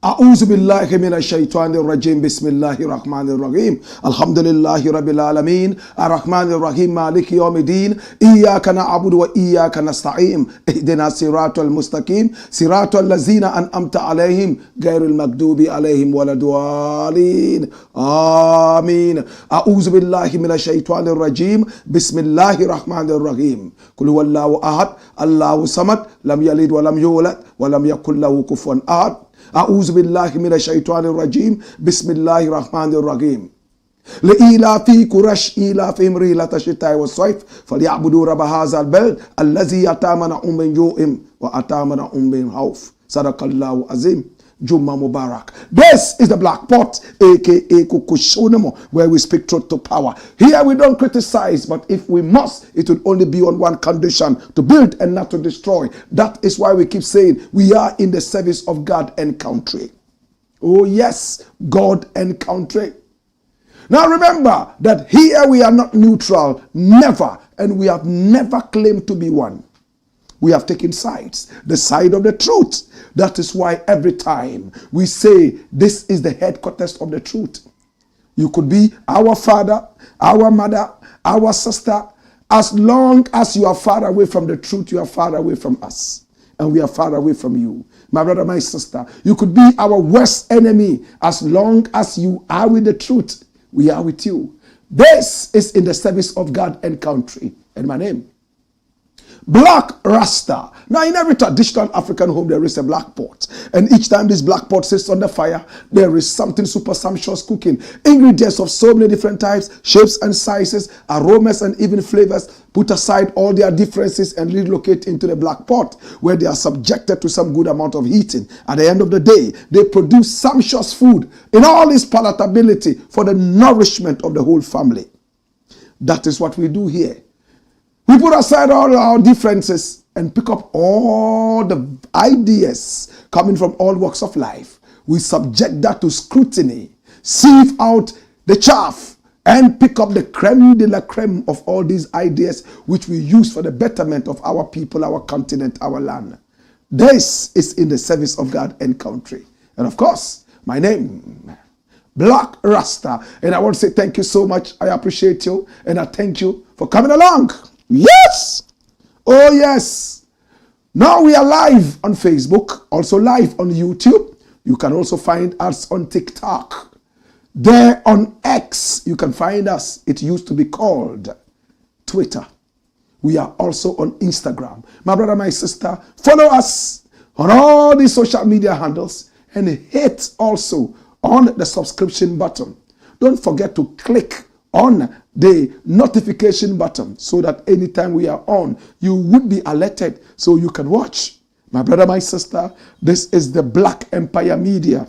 أعوذ بالله من الشيطان الرجيم بسم الله الرحمن الرحيم الحمد لله رب العالمين الرحمن الرحيم مالك يوم الدين إياك نعبد وإياك نستعين اهدنا الصراط المستقيم صراط الذين أنعمت عليهم غير المغضوب عليهم ولا الضالين آمين أعوذ بالله من الشيطان الرجيم بسم الله الرحمن الرحيم قل هو الله أحد الله الصمد لم يلد ولم يولد ولم يكن له كفوا أحد أعوذ بالله من الشيطان الرجيم بسم الله الرحمن الرحيم لإيلاف قريش إيلافهم رحلة الشتاء والصيف فليعبدوا رب هذا البلد الذي أطعمهم من جوع وأطعمهم من خوف صدق الله العظيم. Juma Mubarak. This is the Black Pot, aka Kukushonemo, where we speak truth to power. Here we don't criticize, but if we must, it will only be on one condition: to build and not to destroy. That is why we keep saying we are in the service of God and country. Oh yes, God and country. Now remember that here we are not neutral, never, and we have never claimed to be one. We have taken sides, the side of the truth. That is why every time we say this is the headquarters of the truth. You could be our father, our mother, our sister. As long as you are far away from the truth, you are far away from us. And we are far away from you. My brother, my sister, you could be our worst enemy. As long as you are with the truth, we are with you. This is in the service of God and country. And my name, Blakk RASTA. Now in every traditional African home there is a black pot, and each time this black pot sits on the fire there is something super sumptuous cooking. Ingredients of so many different types, shapes and sizes, aromas and even flavors. Put aside all their differences and relocate into the black pot where they are subjected to some good amount of heating. At the end of the day they produce sumptuous food in all its palatability for the nourishment of the whole family. That is what we do here. We put aside all our differences and pick up all the ideas coming from all walks of life. We subject that to scrutiny, sieve out the chaff, and pick up the creme de la creme of all these ideas which we use for the betterment of our people, our continent, our land. This is in the service of God and country. And of course, my name, Blakk RASTA. And I want to say thank you so much. I appreciate you and I thank you for coming along. Yes! Oh yes! Now we are live on Facebook, also live on YouTube. You can also find us on TikTok. There on X, you can find us. It used to be called Twitter. We are also on Instagram. My brother, my sister, follow us on all these social media handles and hit also on the subscription button. Don't forget to click on the notification button so that anytime we are on, you would be alerted so you can watch. My brother, my sister, this is the Black Empire Media.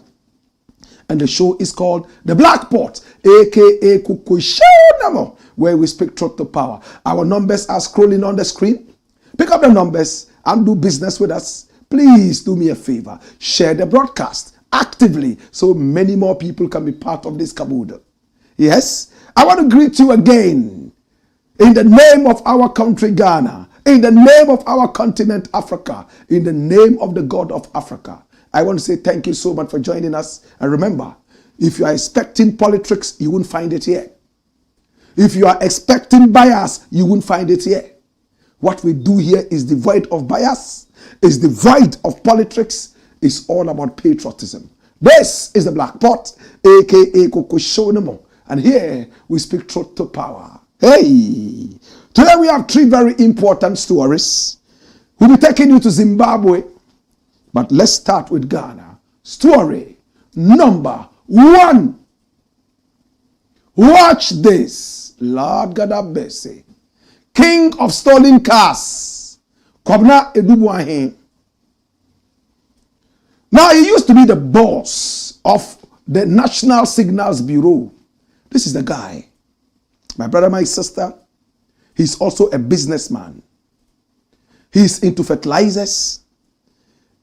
And the show is called The Black Pot, aka Kukushonemo, where we speak truth to power. Our numbers are scrolling on the screen. Pick up the numbers and do business with us. Please do me a favor. Share the broadcast actively so many more people can be part of this caboodle. Yes, I want to greet you again in the name of our country Ghana, in the name of our continent Africa, in the name of the God of Africa. I want to say thank you so much for joining us. And remember, if you are expecting politics, you won't find it here. If you are expecting bias, you won't find it here. What we do here is devoid of bias, is devoid of politics, it's all about patriotism. This is the Black Pot, aka Kukushonemo. And here we speak truth to power. Hey, Today we have three very important stories. We'll be taking you to Zimbabwe, but let's start with Ghana. Story number 1. Watch this. Lord God have mercy. King of stolen cars, Kwabena Boahene. Now, he used to be the boss of the National Signals Bureau. This is the guy. My brother, my sister, he's also a businessman. He's into fertilizers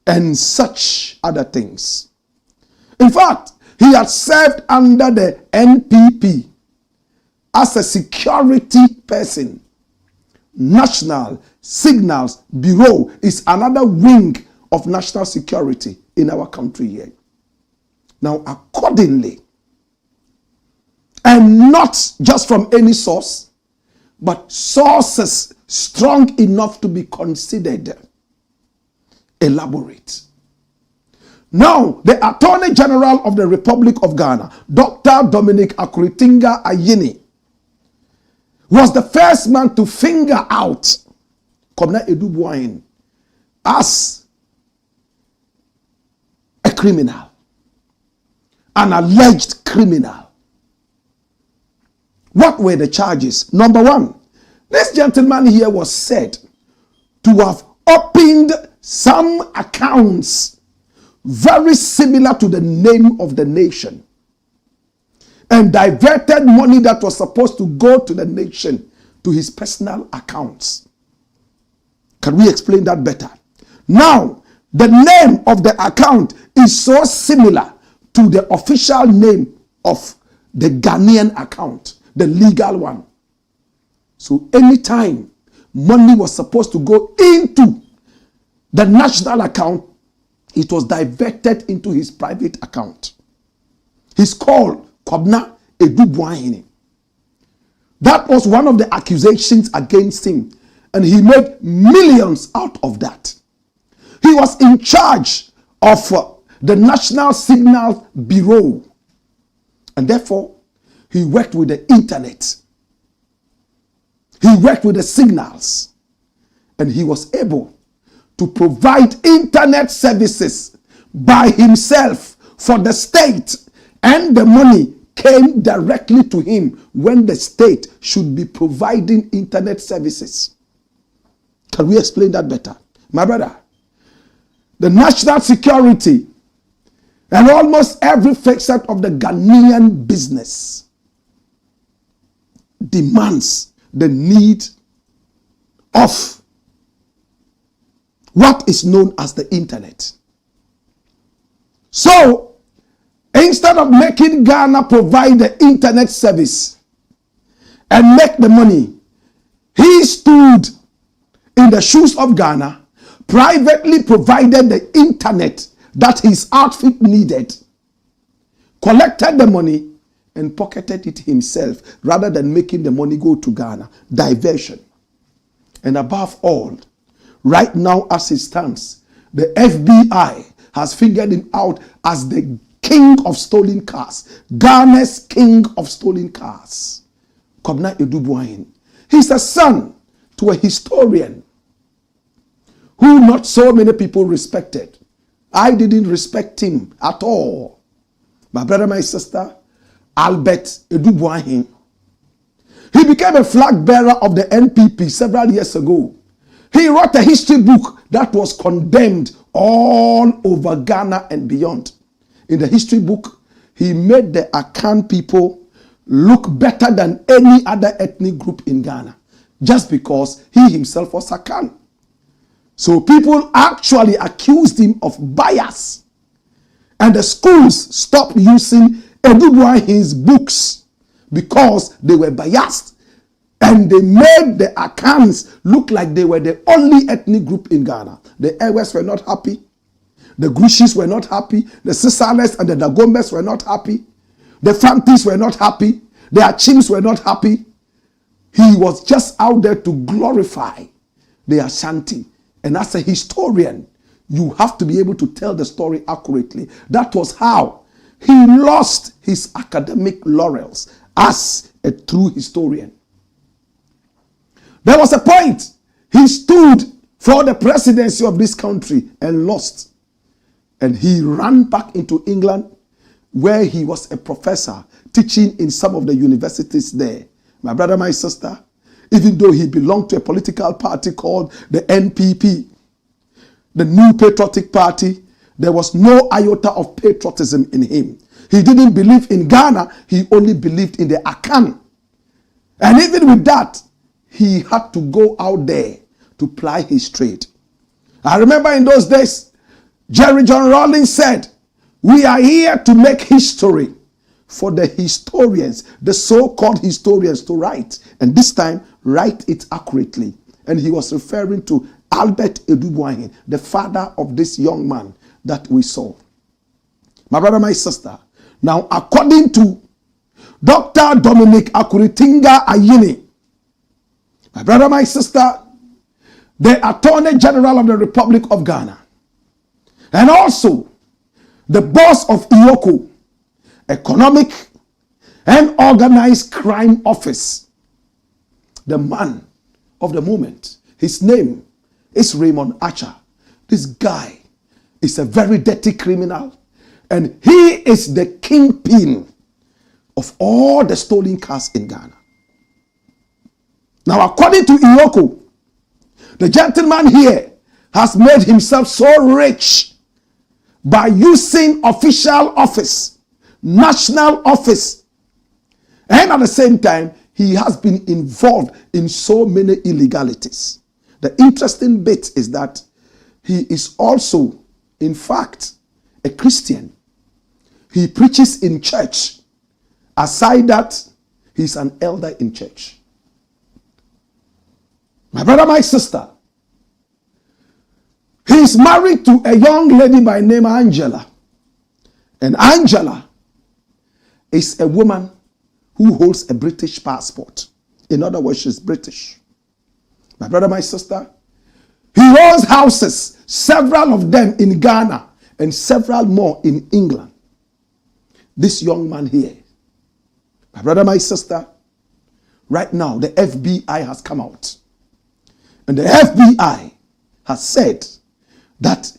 and such other things. In fact, he had served under the NPP as a security person. National Signals Bureau is another wing of national security in our country here. Now, accordingly, and not just from any source, but sources strong enough to be considered elaborate. Now, the Attorney General of the Republic of Ghana, Dr. Dominic Akuritinga Ayini, was the first man to finger out Kwabena Boahene as a criminal, an alleged criminal. What were the charges? Number 1, this gentleman here was said to have opened some accounts very similar to the name of the nation and diverted money that was supposed to go to the nation to his personal accounts. Can we explain that better? Now, the name of the account is so similar to the official name of the Ghanaian account, the legal one. So anytime money was supposed to go into the national account, it was diverted into his private account. He's called Kwabena Boahene. That was one of the accusations against him, and he made millions out of that. He was in charge of the National Signals Bureau, and therefore he worked with the internet. He worked with the signals, and he was able to provide internet services by himself for the state, and the money came directly to him when the state should be providing internet services. Can we explain that better? My brother, the national security and almost every facet of the Ghanaian business demands the need of what is known as the internet. So, instead of making Ghana provide the internet service and make the money, he stood in the shoes of Ghana, privately provided the internet that his outfit needed, collected the money, and pocketed it himself rather than making the money go to Ghana. Diversion. And above all, right now as it stands, the FBI has figured him out as the king of stolen cars. Ghana's king of stolen cars. Kwabena Boahene. He's a son to a historian who not so many people respected. I didn't respect him at all. My brother, my sister, Albert Boahene. He became a flag bearer of the NPP several years ago. He wrote a history book that was condemned all over Ghana and beyond. In the history book, he made the Akan people look better than any other ethnic group in Ghana, just because he himself was Akan. So people actually accused him of bias, and the schools stopped using Boahene's books because they were biased, and they made the Akans look like they were the only ethnic group in Ghana. The Ewes were not happy. The Gushis were not happy. The Sisales and the Dagombes were not happy. The Fantis were not happy. The Achims were not happy. He was just out there to glorify the Ashanti. And as a historian, you have to be able to tell the story accurately. That was how he lost his academic laurels as a true historian. There night he stood for the presidency of this country and lost. And he ran back into England, where he was a professor teaching in some of the universities there. My brother, my sister, even though he belonged to a political party called the NPP, the New Patriotic Party, there was no iota of patriotism in him. He didn't believe in Ghana, he only believed in the Akan. And even with that, he had to go out there to ply his trade. I remember in those days, Jerry John Rawlings said, we are here to make history for the historians, the so-called historians, to write. And this time, write it accurately. And he was referring to Albert Boahene, the father of this young man that we saw. My brother, my sister, now according to Dr. Dominic Akuritinga Ayini, my brother, my sister, the Attorney General of the Republic of Ghana, and also the boss of IOCO, Economic and Organized Crime Office, the man of the moment, his name is Raymond Archer. This guy is a very dirty criminal, and he is the kingpin of all the stolen cars in Ghana. Now, according to IOCO, the gentleman here has made himself so rich by using official office, national office, and at the same time, he has been involved in so many illegalities. The interesting bit is that he is also, in fact, a Christian. He preaches in church. Aside that, he's an elder in church. My brother, my sister, he is married to a young lady by name Angela. And Angela is a woman who holds a British passport. In other words, she's British. My brother, my sister, he owns houses, several of them in Ghana and several more in England. This young man here, my brother, my sister, right now the FBI has come out. And the FBI has said that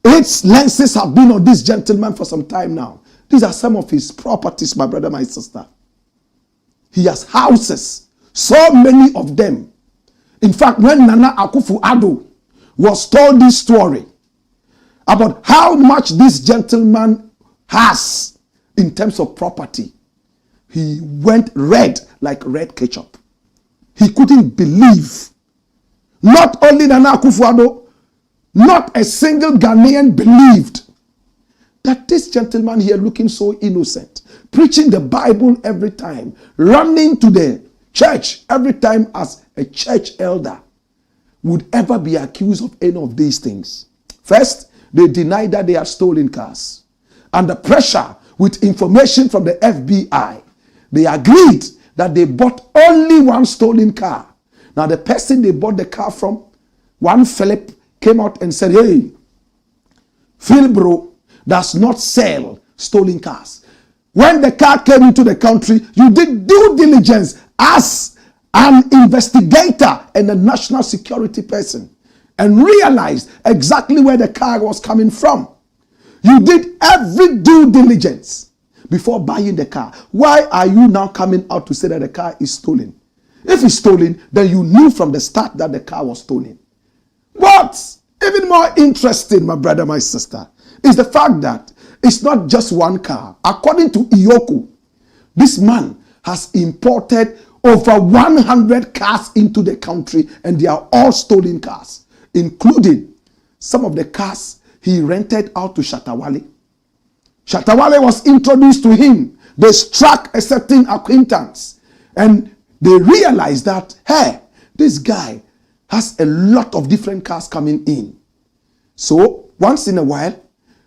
its lenses have been on this gentleman for some time now. These are some of his properties, my brother, my sister. He has houses, so many of them. In fact, when Nana Akufo-Addo was told this story about how much this gentleman has in terms of property, he went red like red ketchup. He couldn't believe. Not only Nana Akufo-Addo, not a single Ghanaian believed that this gentleman here, looking so innocent, preaching the Bible every time, running to the church every time as a church elder, would ever be accused of any of these things. First, they denied that they had stolen cars. Under pressure with information from the FBI, they agreed that they bought only one stolen car. Now, the person they bought the car from, one Philip, came out and said, hey, Philbro does not sell stolen cars. When the car came into the country, you did due diligence as an investigator and a national security person and realized exactly where the car was coming from. You did every due diligence before buying the car. Why are you now coming out to say that the car is stolen? If it's stolen, then you knew from the start that the car was stolen. But even more interesting, my brother, my sister, is the fact that it's not just one car. According to IOCO, this man has imported over 100 cars into the country, and they are all stolen cars, including some of the cars he rented out to Shatawale. Shatawale was introduced to him. They struck a certain acquaintance, and they realized that, hey, this guy has a lot of different cars coming in. So once in a while,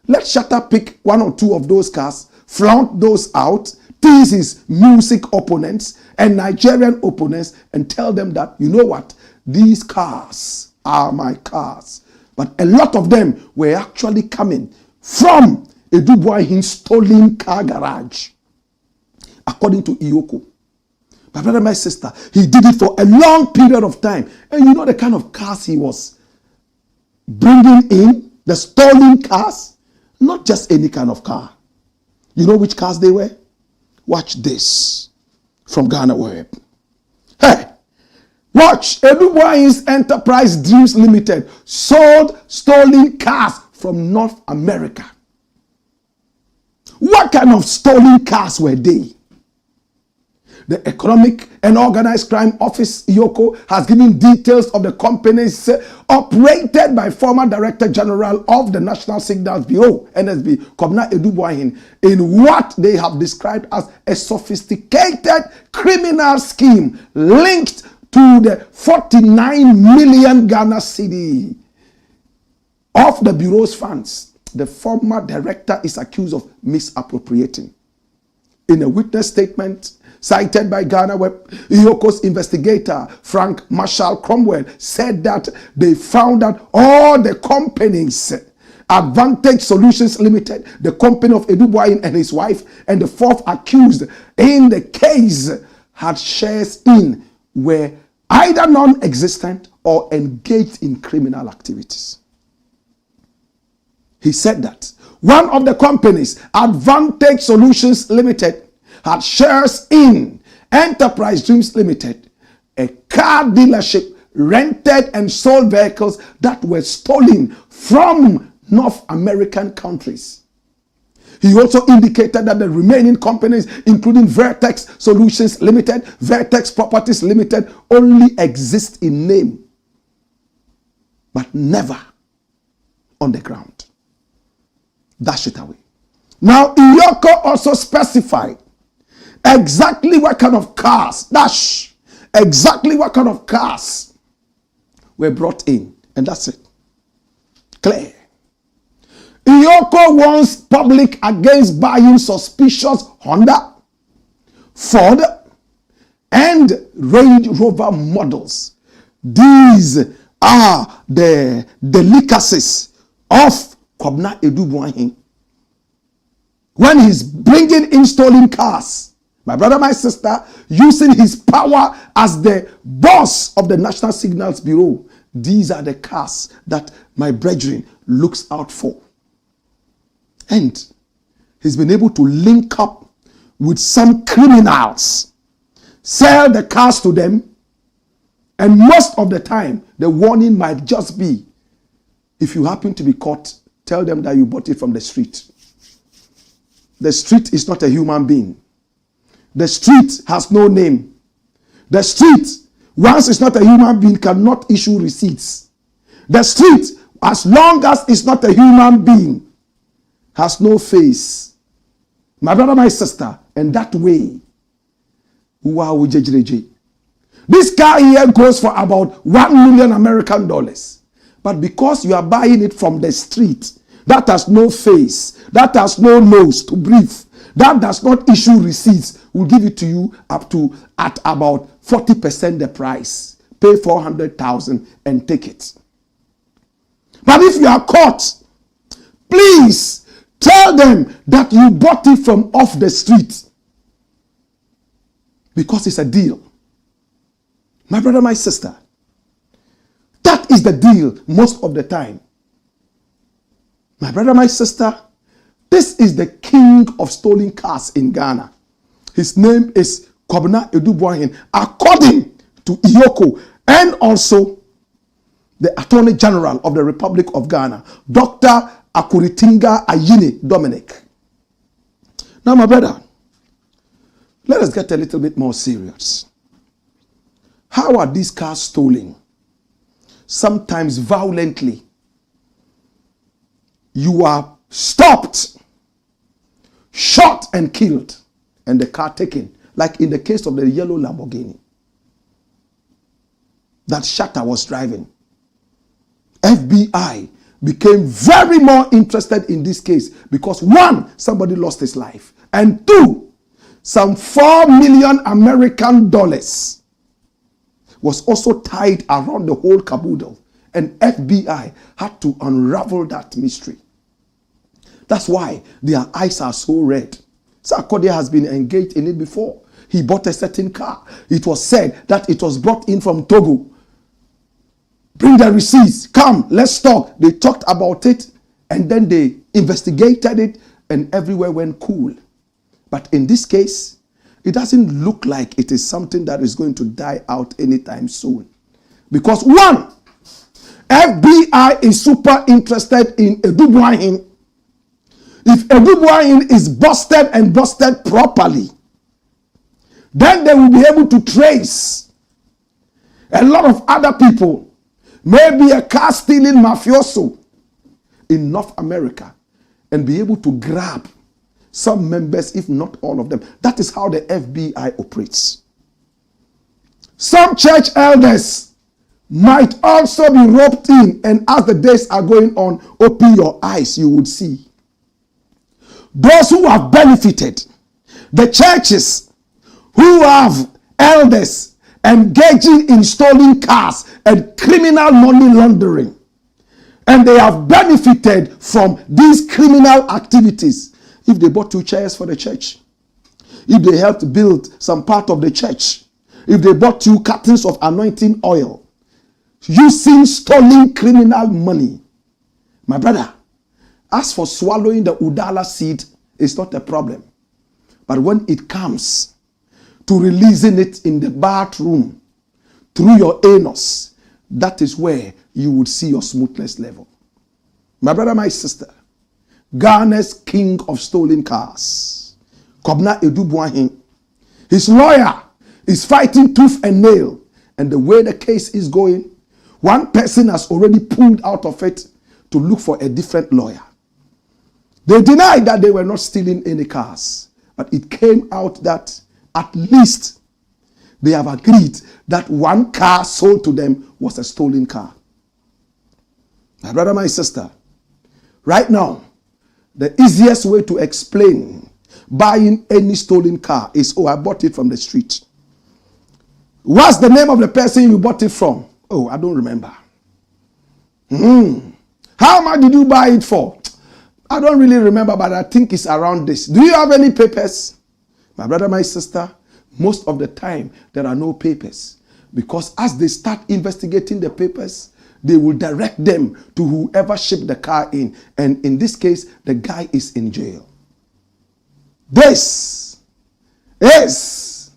let Shatta pick one or two of those cars, flaunt those out, tease his music opponents and Nigerian opponents, and tell them that, you know what, these cars are my cars. But a lot of them were actually coming from a Boahene stolen car garage, according to IOCO. My brother, my sister, he did it for a long period of time. And you know the kind of cars he was bringing in, the stolen cars, not just any kind of car. You know which cars they were? Watch this from Ghana Web. Hey, watch. Boahene's Enterprise Dreams Limited sold stolen cars from North America. What kind of stolen cars were they? The Economic and Organized Crime Office, IOCO, has given details of the companies operated by former Director General of the National Signals Bureau, NSB, Kwabena Boahene, in what they have described as a sophisticated criminal scheme linked to the 49 million Ghana cedi of the Bureau's funds. The former director is accused of misappropriating. In a witness statement cited by Ghana Web, IOCO's investigator, Frank Marshall Cromwell, said that they found out all the companies, Advantage Solutions Limited, the company of Boahene and his wife, and the fourth accused in the case had shares in, were either non-existent or engaged in criminal activities. He said that one of the companies, Advantage Solutions Limited, had shares in Enterprise Dreams Limited, a car dealership rented and sold vehicles that were stolen from North American countries. He also indicated that the remaining companies, including Vertex Solutions Limited, Vertex Properties Limited, only exist in name, but never on the ground. Dash it away. Now, IOCO also specified exactly what kind of cars, exactly what kind of cars were brought in. And that's it. Clear. IOCO warns public against buying suspicious Honda, Ford, and Range Rover models. These are the delicacies of Kwabena Boahene when he's bringing in stolen cars. My brother, my sister, using his power as the boss of the National Signals Bureau. These are the cars that my brethren looks out for. And he's been able to link up with some criminals, sell the cars to them, and most of the time, the warning might just be, if you happen to be caught, tell them that you bought it from the street. The street is not a human being. The street has no name. The street, once it's not a human being, cannot issue receipts. The street, as long as it's not a human being, has no face. My brother, my sister, and that way, wow, this car here goes for about $1 million American dollars. But because you are buying it from the street, that has no face, that has no nose to breathe, that does not issue receipts, will give it to you at about 40% the price. Pay $400,000 and take it. But if you are caught, please tell them that you bought it from off the street, because it's a deal. My brother, my sister, that is the deal most of the time. My brother, my sister, this is the king of stolen cars in Ghana. His name is Kwabena Boahene, according to IOCO and also the Attorney General of the Republic of Ghana, Dr. Akuritinga Ayine Dominic. Now, my brother, let us get a little bit more serious. How are these cars stolen? Sometimes violently. You are stopped, shot and killed, and the car taken, like in the case of the yellow Lamborghini that Shatta was driving. FBI became very more interested in this case because one, somebody lost his life, and two, some $4 million American dollars was also tied around the whole caboodle, and FBI had to unravel that mystery. That's why their eyes are so red. Sarkodie has been engaged in it before. he bought a certain car. It was said that it was brought in from Togo. Bring the receipts. Come, let's talk. They talked about it and then they investigated it and everywhere went cool. But in this case, it doesn't look like it is something that is going to die out anytime soon. Because one, FBI is super interested in Boahene. If Boahene is busted and busted properly, then they will be able to trace a lot of other people, maybe a car stealing mafioso in North America, and be able to grab some members, if not all of them. That is how the FBI operates. Some church elders might also be roped in, and as the days are going on, open your eyes, you would see. Those who have benefited, the churches who have elders engaging in stolen cars and criminal money laundering, and they have benefited from these criminal activities. If they bought 2 chairs for the church, if they helped build some part of the church, if they bought 2 cartons of anointing oil, using stolen criminal money, my brother, as for swallowing the udala seed, it's not a problem. But when it comes to releasing it in the bathroom through your anus, that is where you would see your smoothness level. My brother, my sister, Ghana's king of stolen cars, Boahene, his lawyer is fighting tooth and nail. And the way the case is going, one person has already pulled out of it to look for a different lawyer. They denied that they were not stealing any cars. But it came out that at least they have agreed that 1 car sold to them was a stolen car. My brother, my sister, right now, the easiest way to explain buying any stolen car is, oh, I bought it from the street. What's the name of the person you bought it from? Oh, I don't remember. How much did you buy it for? I don't really remember, but I think it's around this. Do you have any papers? My brother, my sister, most of the time, there are no papers. Because as they start investigating the papers, they will direct them to whoever shipped the car in. And in this case, the guy is in jail. This is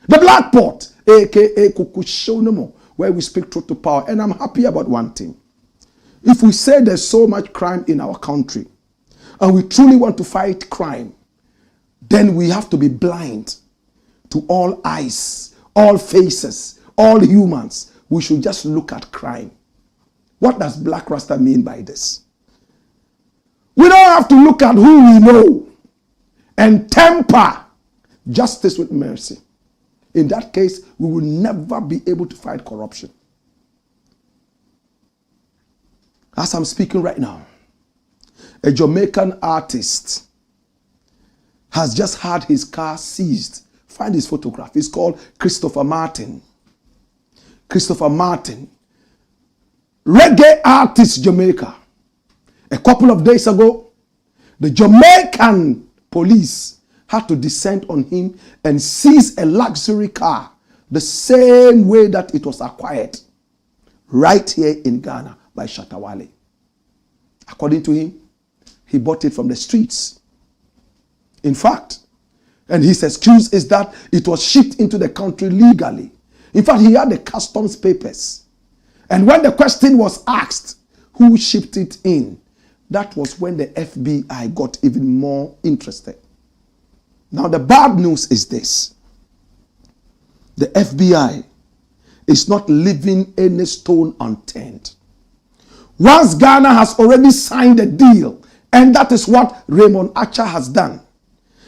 the Blakk Pot, aka Kukushonomo, where we speak truth to power. And I'm happy about one thing. If we say there's so much crime in our country, and we truly want to fight crime, then we have to be blind to all eyes, all faces, all humans. We should just look at crime. What does Blakk RASTA mean by this? We don't have to look at who we know and temper justice with mercy. In that case, we will never be able to fight corruption. As I'm speaking right now, a Jamaican artist has just had his car seized. Find his photograph. It's called Christopher Martin. Christopher Martin, reggae artist, Jamaica. A couple of days ago, the Jamaican police had to descend on him and seize a luxury car the same way that it was acquired right here in Ghana by Shatawale. According to him, he bought it from the streets. In fact, and his excuse is that it was shipped into the country legally. In fact, he had the customs papers. And when the question was asked, who shipped it in, that was when the FBI got even more interested. Now, the bad news is this. The FBI is not leaving any stone unturned. Once Ghana has already signed a deal, and that is what Raymond Archer has done.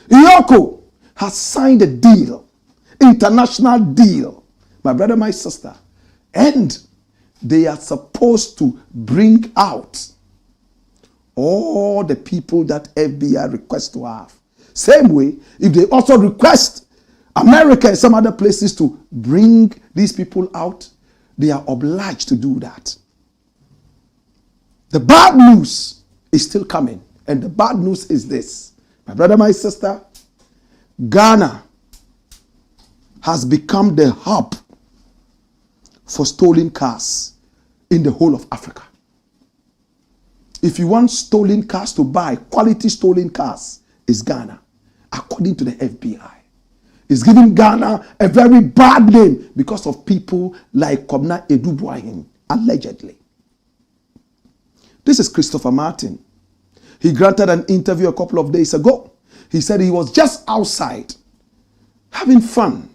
Iyoko has signed a deal, international deal, my brother, my sister, and they are supposed to bring out all the people that FBI requests to have. Same way, if they also request America and some other places to bring these people out, they are obliged to do that. The bad news is still coming. And the bad news is this. My brother, my sister, Ghana has become the hub for stolen cars in the whole of Africa. If you want stolen cars to buy, quality stolen cars, is Ghana, according to the FBI. It's giving Ghana a very bad name because of people like Kwabena Boahene, allegedly. This is Christopher Martin. He granted an interview a couple of days ago. He said he was just outside having fun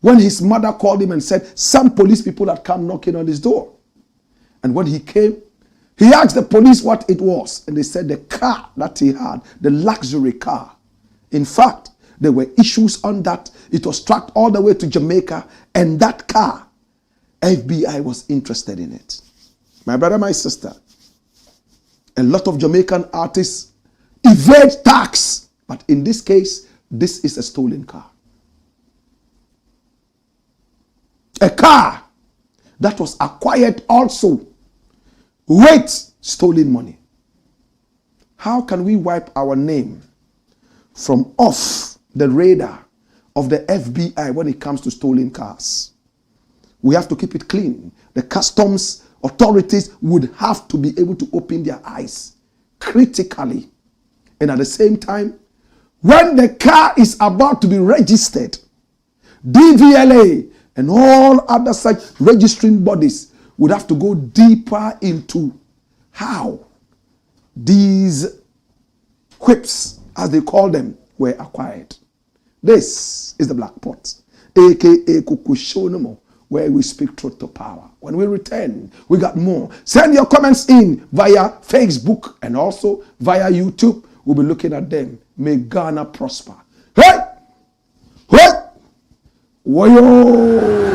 when his mother called him and said some police people had come knocking on his door. And when he came, he asked the police what it was. And they said the car that he had, the luxury car. In fact, there were issues on that. It was tracked all the way to Jamaica. And that car, FBI was interested in it. My brother, my sister, a lot of Jamaican artists evade tax. But in this case, this is a stolen car. A car that was acquired also with stolen money. How can we wipe our name from off the radar of the FBI when it comes to stolen cars? We have to keep it clean. The customs authorities would have to be able to open their eyes critically. And at the same time, when the car is about to be registered, DVLA and all other such registering bodies would have to go deeper into how these whips, as they call them, were acquired. This is the Black Pot, aka Kukushonomo, where we speak truth to power. When we return, we got more. Send your comments in via Facebook and also via YouTube. We'll be looking at them. May Ghana prosper. Hey! Hey! Wayo!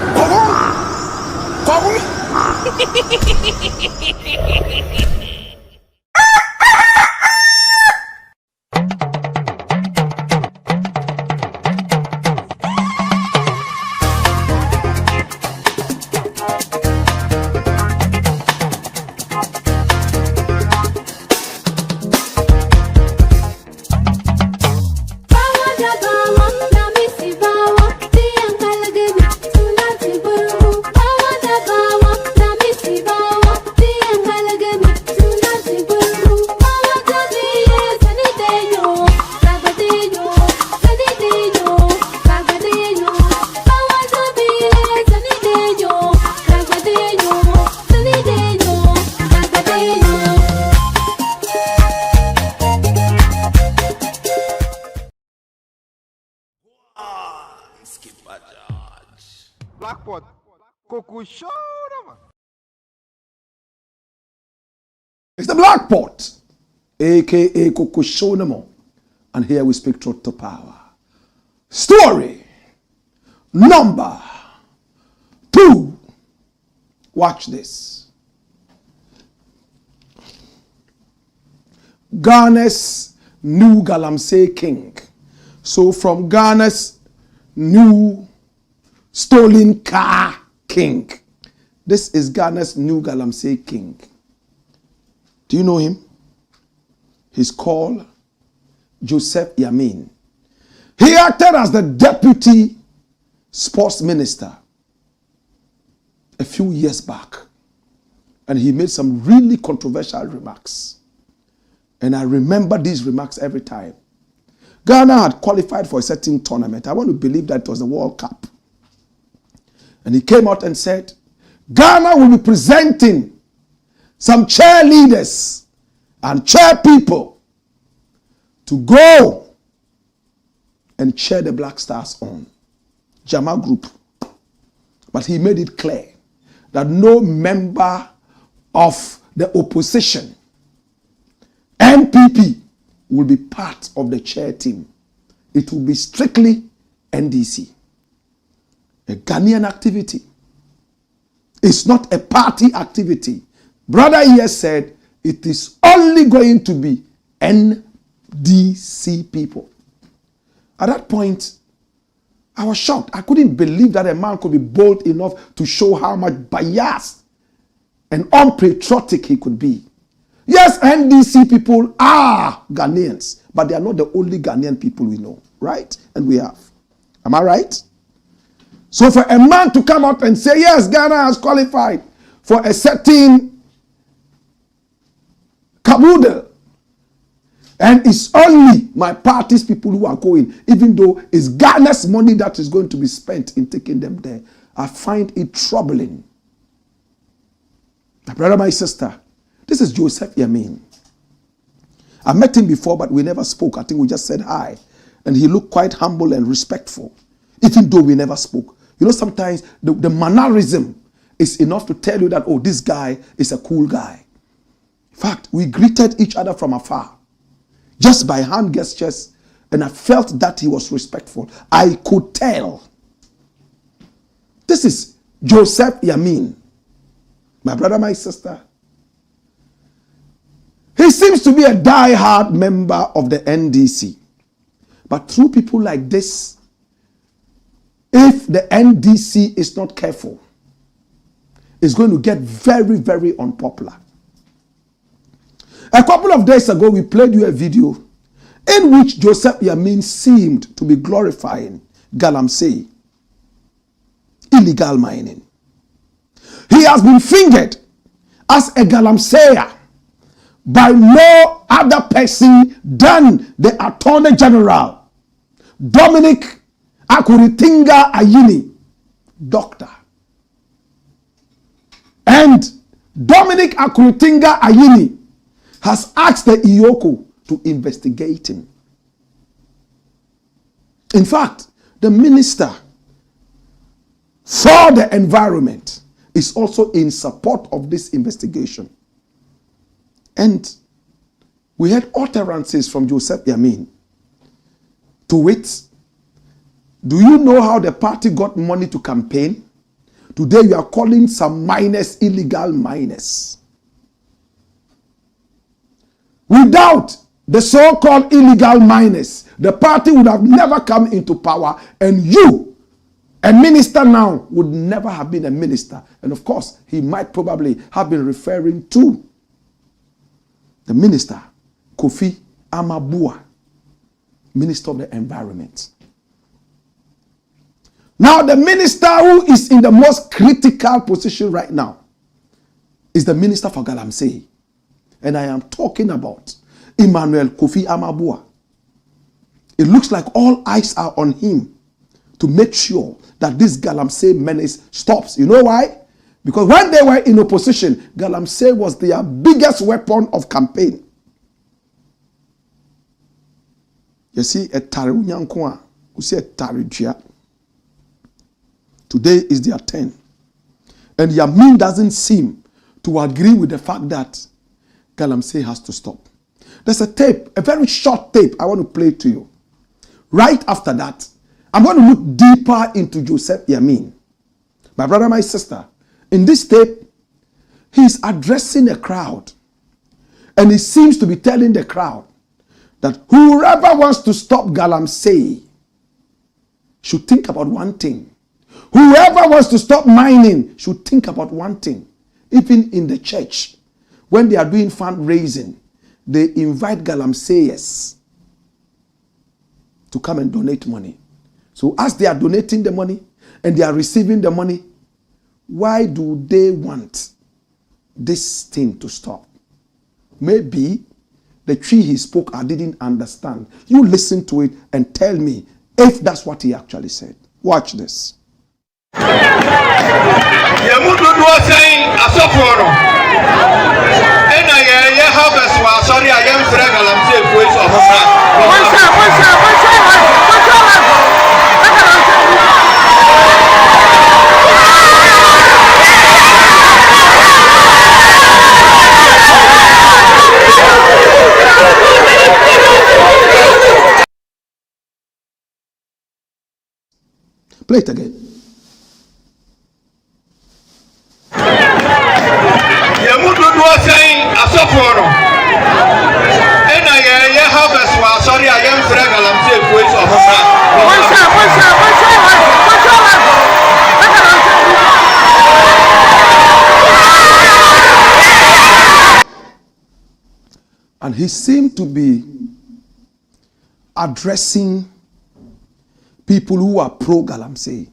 Blakk It's the Black Pot, aka Kukushonamo, and here we speak truth to power. Story number 2. Watch this. Ghana's new Galamsey king. So from Ghana's new stolen car king, this is Ghana's new Galamsey king. Do you know him? He's called Joseph Yamin. He acted as the deputy sports minister a few years back, and he made some really controversial remarks. And I remember these remarks every time. Ghana had qualified for a certain tournament. I want to believe that it was the World Cup. And he came out and said, Ghana will be presenting some cheerleaders and chair people to go and cheer the Black Stars on. Jama Group. But he made it clear that no member of the opposition, NPP, will be part of the chair team. It will be strictly NDC. A Ghanaian activity. It's not a party activity. Brother here said it is only going to be NDC people. At that point, I was shocked. I couldn't believe that a man could be bold enough to show how much biased and unpatriotic he could be. Yes, NDC people are Ghanaians, but they are not the only Ghanaian people we know, right? And we have. Am I right? So for a man to come out and say, yes, Ghana has qualified for a certain caboodle, and it's only my party's people who are going, even though it's Ghana's money that is going to be spent in taking them there, I find it troubling. My brother, my sister, this is Joseph Yamin. I met him before, but we never spoke. I think we just said hi. And he looked quite humble and respectful, even though we never spoke. You know, sometimes the mannerism is enough to tell you that, oh, this guy is a cool guy. In fact, we greeted each other from afar, just by hand gestures, and I felt that he was respectful. I could tell. This is Joseph Yamin. My brother, my sister. He seems to be a die-hard member of the NDC. But through people like this, if the NDC is not careful, it's going to get very, very unpopular. A couple of days ago, we played you a video in which Joseph Yamin seemed to be glorifying Galamsey, illegal mining. He has been fingered as a Galamseyer by no other person than the Attorney General, Dominic Akuritinga Ayini, doctor. And Dominic Akuritinga Ayini has asked the Iyoko to investigate him. In fact, the minister for the environment is also in support of this investigation. And we had utterances from Joseph Yamin. To wit, do you know how the party got money to campaign? Today you are calling some miners illegal miners. Without the so-called illegal miners, the party would have never come into power, and you, a minister now, would never have been a minister. And of course, he might probably have been referring to the minister, Kofi Amabua, Minister of the Environment. Now, the minister who is in the most critical position right now is the Minister for Galamsey. And I am talking about Emmanuel Kofi Amabua. It looks like all eyes are on him to make sure that this Galamsey menace stops. You know why? Because when they were in opposition, Galamsey was their biggest weapon of campaign. You see, a tari unyankwa, you see a tari jia. Today is their turn. And Yamin doesn't seem to agree with the fact that Galamsey has to stop. There's a tape, a very short tape I want to play to you. Right after that, I'm going to look deeper into Joseph Yamin. My brother, my sister, in this tape, he's addressing a crowd. And he seems to be telling the crowd that whoever wants to stop Galamsey should think about one thing. Whoever wants to stop mining should think about one thing. Even in the church, when they are doing fundraising, they invite Galamseyers to come and donate money. So as they are donating the money and they are receiving the money, why do they want this thing to stop? Maybe the tree he spoke, I didn't understand. You listen to it and tell me if that's what he actually said. Watch this. Play it again. And he seemed to be addressing people who are pro-Galamsey.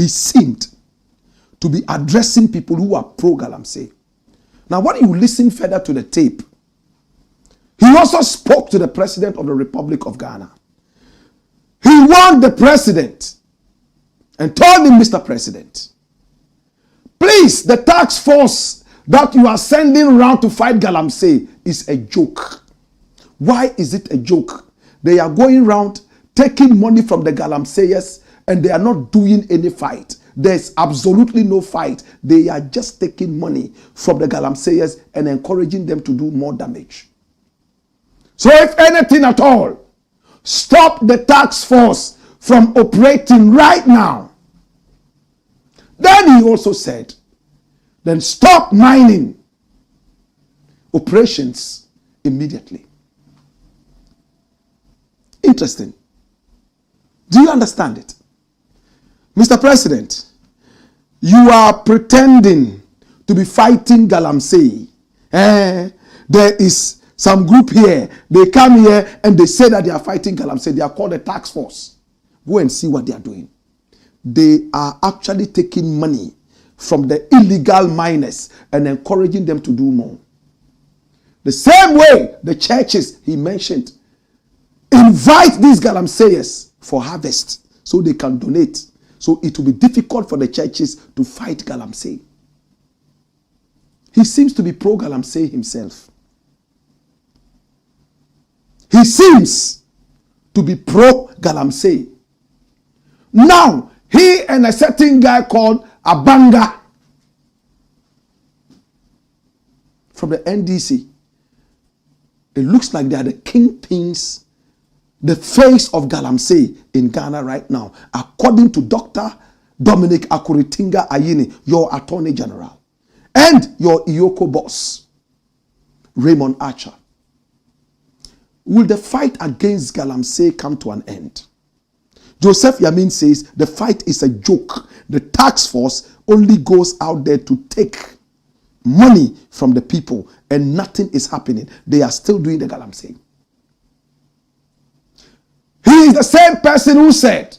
he seemed to be addressing people who are pro-Galamsey. Now, when you listen further to the tape, he also spoke to the President of the Republic of Ghana. He warned the President and told him, Mr. President, please, the task force that you are sending around to fight Galamsey is a joke. Why is it a joke? They are going around taking money from the Galamseyers and they are not doing any fight. There's absolutely no fight. They are just taking money from the Galamseyers and encouraging them to do more damage. So if anything at all, stop the task force from operating right now. Then he also said, then stop mining operations immediately. Interesting. Do you understand it? Mr. President, you are pretending to be fighting Galamsey. There is some group here. They come here and they say that they are fighting Galamsey. They are called a task force. Go and see what they are doing. They are actually taking money from the illegal miners and encouraging them to do more. The same way the churches he mentioned invite these Galamseyers for harvest so they can donate. So it will be difficult for the churches to fight Galamsey. He seems to be pro-Galamsey himself. He seems to be pro-Galamsey. Now, he and a certain guy called Abanga from the NDC, it looks like they are the kingpins, the face of Galamsey in Ghana right now, according to Dr. Dominic Akuritinga Ayini, your Attorney General, and your Iyoko boss, Raymond Archer. Will the fight against Galamsey come to an end? Joseph Yamin says the fight is a joke. The task force only goes out there to take money from the people and nothing is happening. They are still doing the Galamsey. He is the same person who said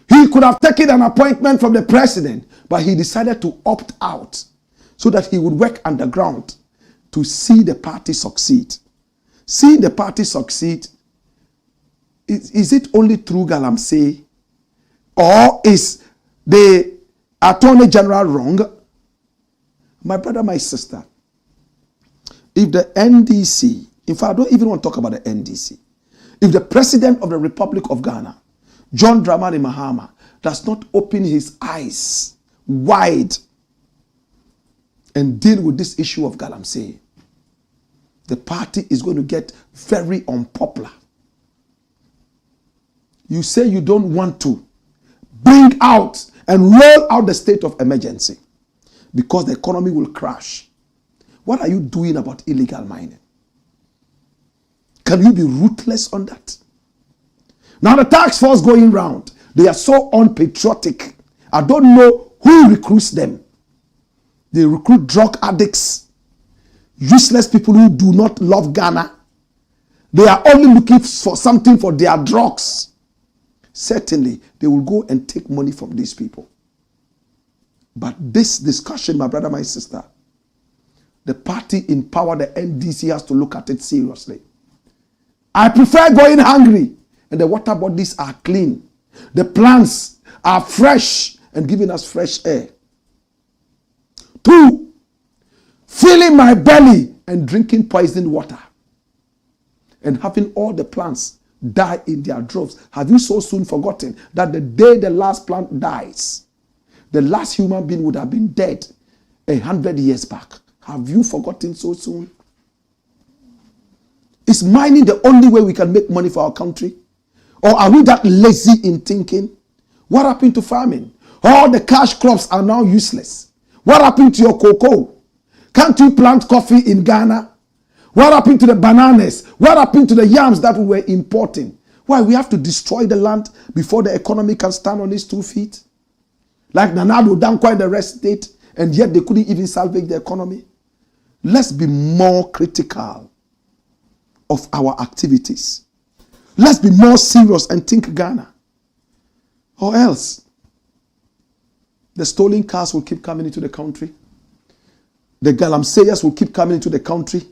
he could have taken an appointment from the president, but he decided to opt out so that he would work underground to see the party succeed. Seeing the party succeed, is it only through Galamsey, or is the Attorney General wrong? My brother, my sister, if the NDC, in fact, I don't even want to talk about the NDC, if the President of the Republic of Ghana, John Dramani Mahama, does not open his eyes wide and deal with this issue of Galamsey, the party is going to get very unpopular. You say you don't want to bring out and roll out the state of emergency because the economy will crash. What are you doing about illegal mining? Can you be ruthless on that? Now the task force going round, they are so unpatriotic. I don't know who recruits them. They recruit drug addicts, useless people who do not love Ghana. They are only looking for something for their drugs. Certainly, they will go and take money from these people. But this discussion, my brother, my sister, the party in power, the NDC, has to look at it seriously. I prefer going hungry and the water bodies are clean. The plants are fresh and giving us fresh air. 2, filling my belly and drinking poisoned water and having all the plants die in their droves. Have you so soon forgotten that the day the last plant dies, the last human being would have been dead 100 years back? Have you forgotten so soon? Is mining the only way we can make money for our country? Or are we that lazy in thinking? What happened to farming? All the cash crops are now useless. What happened to your cocoa? Can't you plant coffee in Ghana? What happened to the bananas? What happened to the yams that we were importing? Why, we have to destroy the land before the economy can stand on its 2 feet? Like Nanado, Dankwa and the rest did, and yet they couldn't even salvage the economy. Let's be more critical of our activities. Let's be more serious and think Ghana. Or else, The stolen cars will keep coming into the country. The Galamseyers will keep coming into the country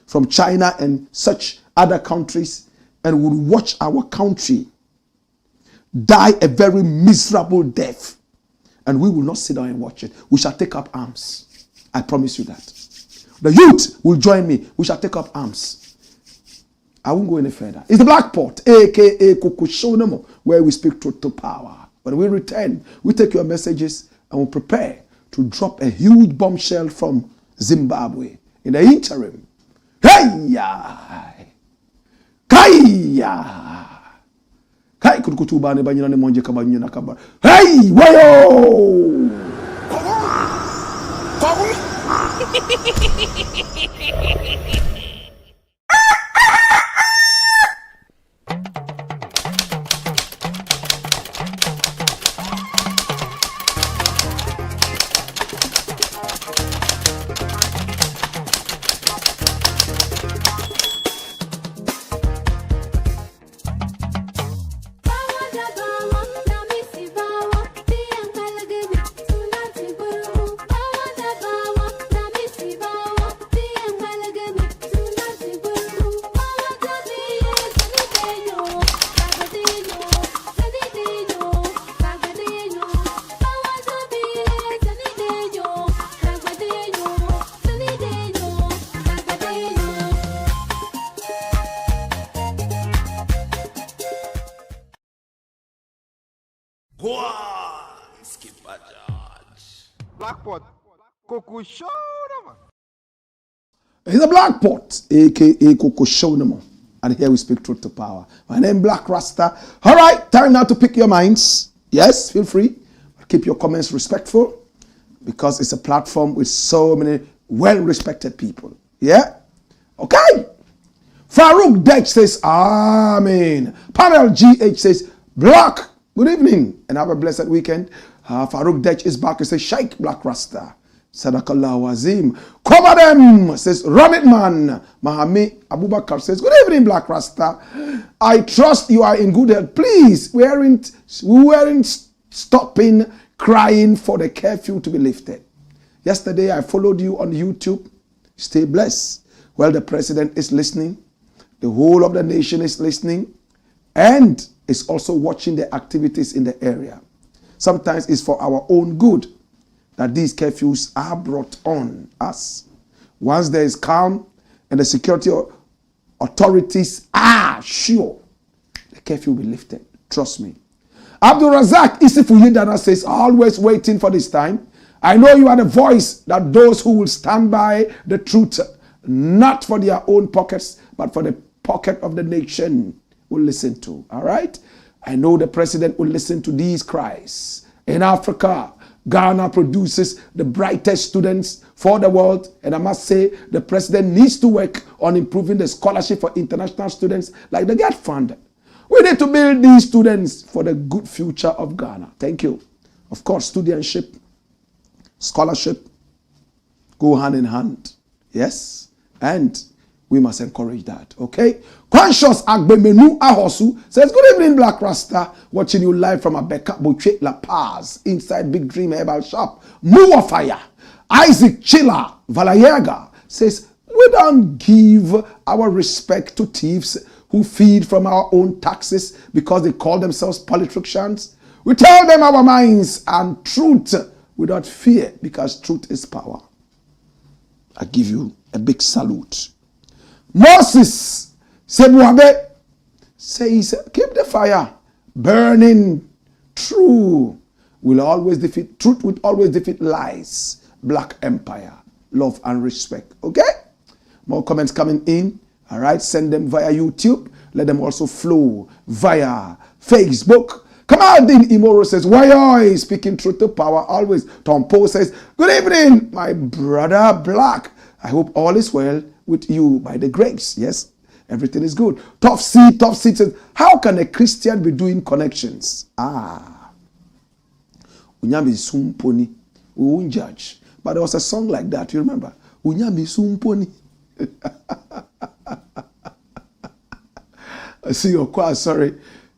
from China and such other countries, and will watch our country die a very miserable death. And we will not sit down and watch it. We shall take up arms. I promise you that. The youth will join me. We shall take up arms. I won't go any further. It's the Black Pot, aka Kokushonomo, where we speak truth to power. When we return, we take your messages and we prepare to drop a huge bombshell from Zimbabwe. In the interim, hey-ya! Kaya! Kai kutukutuba ne banyina ne monje kabanyina na kaba. Hey, wayo! Black Pot, Kokushonomo. It's a Black Pot, aka Kokushonomo. And here we speak truth to power. My name is Blakk Rasta. All right, time now to pick your minds. Yes, feel free. Keep your comments respectful, because it's a platform with so many well-respected people. Yeah? Okay. Farouk Dech says, Amen. Panel GH says, Blakk, good evening and have a blessed weekend. Farouk Dech is back. He says, Sheikh Blakk Rasta. Sadakallahu Azim. Kwabena says, Ramit Man. Mahami Abubakar says, good evening, Blakk Rasta. I trust you are in good health. Please, we weren't stopping crying for the curfew to be lifted. Yesterday, I followed you on YouTube. Stay blessed. Well, the president is listening. The whole of the nation is listening. And is also watching the activities in the area. Sometimes it's for our own good that these curfews are brought on us. Once there is calm and the security authorities are sure, the curfew will be lifted. Trust me. Abdul Razak Isifuyidana says, always waiting for this time. I know you are the voice that those who will stand by the truth, not for their own pockets, but for the pocket of the nation, will listen to. All right? I know the president will listen to these cries. In Africa, Ghana produces the brightest students for the world. And I must say, the president needs to work on improving the scholarship for international students like the GET Fund. We need to build these students for the good future of Ghana. Thank you. Of course, studentship, scholarship go hand in hand. Yes? And we must encourage that. Okay? Conscious Agbemenu Ahosu says, good evening, Blakk Rasta. Watching you live from Abeka Boche La Paz inside Big Dream Herbal Shop. Mua Fire. Isaac Chilla Valayaga says, we don't give our respect to thieves who feed from our own taxes because they call themselves politicians. We tell them our minds and truth without fear, because truth is power. I give you a big salute. Moses Sebuabe says, keep the fire burning. Truth will always defeat lies. Black Empire, love and respect. Okay? More comments coming in. All right, send them via YouTube. Let them also flow via Facebook. Kamaldin Imoro says, why speaking truth to power always. Tom Poe says, good evening, my brother Blakk. I hope all is well with you by the grace. Yes, everything is good. Tough Seed says, how can a Christian be doing connections? Unyami Sumponi. We won't judge. But there was a song like that, you remember? Unyami Sumponi. I see your choir, sorry.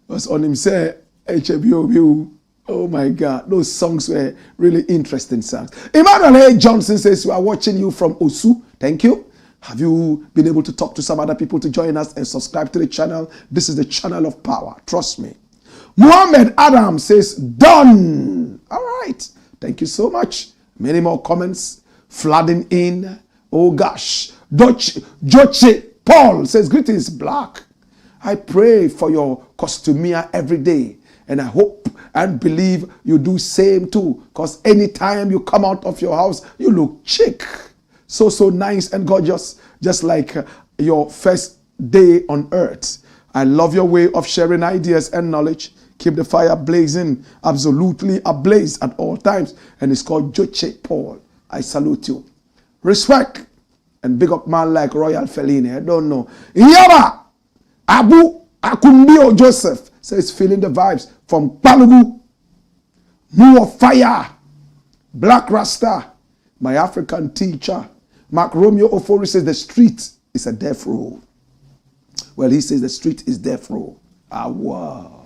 Was on him say, HBO, Oh my God, those songs were really interesting songs. Emmanuel A. Johnson says, we are watching you from Osu. Thank you. Have you been able to talk to some other people to join us and subscribe to the channel? This is the channel of power. Trust me. Muhammad Adam says, done. All right. Thank you so much. Many more comments flooding in. Oh gosh. Joche Paul says, greetings, Blakk. I pray for your costumier every day. And I hope and believe you do same too. Because anytime you come out of your house, you look chic. So nice and gorgeous. Just like your first day on earth. I love your way of sharing ideas and knowledge. Keep the fire blazing, absolutely ablaze at all times. And it's called Joche Paul. I salute you. Respect and big up man like Royal Feline. I don't know. Yaba Abu Akumbio Joseph says feeling the vibes from Palugu. More fire. Black Rasta. My African teacher. Mark Romeo Ofori says the street is a death row. Well, he says the street is death row. Ah, wow.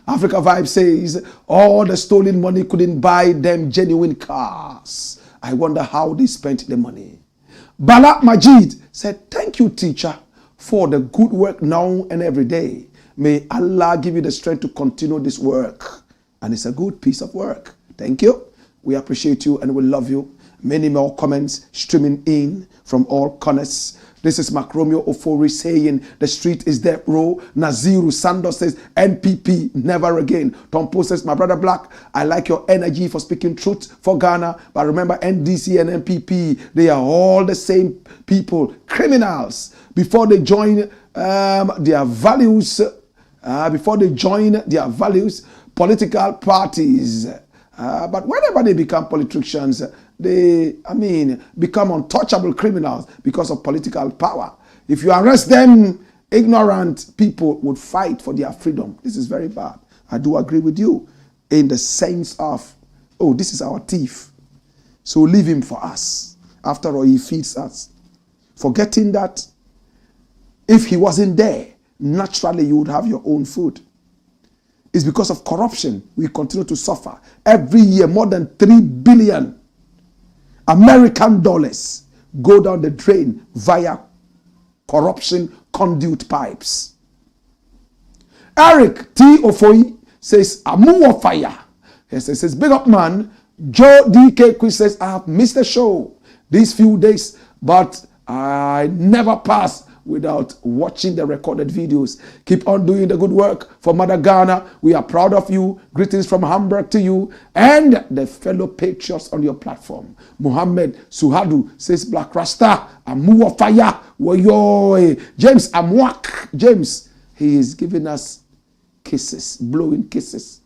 Africa Vibe says all the stolen money couldn't buy them genuine cars. I wonder how they spent the money. Bala Majid said, thank you, teacher, for the good work now and every day. May Allah give you the strength to continue this work. And it's a good piece of work. Thank you. We appreciate you and we love you. Many more comments streaming in from all corners. This is Macromeo Ofori saying the street is death row. Naziru Sandos says NPP never again. Tompo says my brother Blakk, I like your energy for speaking truth for Ghana. But remember NDC and NPP, they are all the same people, criminals. Before they join their values, political parties. But whenever they become politicians, they, become untouchable criminals because of political power. If you arrest them, ignorant people would fight for their freedom. This is very bad. I do agree with you in the sense of, oh, this is our thief. So leave him for us. After all, he feeds us. Forgetting that if he wasn't there, naturally you would have your own food. It's because of corruption we continue to suffer. Every year, more than 3 billion American dollars go down the drain via corruption conduit pipes. Eric T. Ofoi says, Amu fire. Yes, he says, big up man. Joe DK Quiz says, I have missed the show these few days, but I never pass without watching the recorded videos. Keep on doing the good work for Mother Ghana. We are proud of you. Greetings from Hamburg to you and the fellow patriots on your platform. Muhammad Suhadu says, Black Rasta, Amu fire. Woyoy. James Amwak. James, he is giving us kisses, blowing kisses.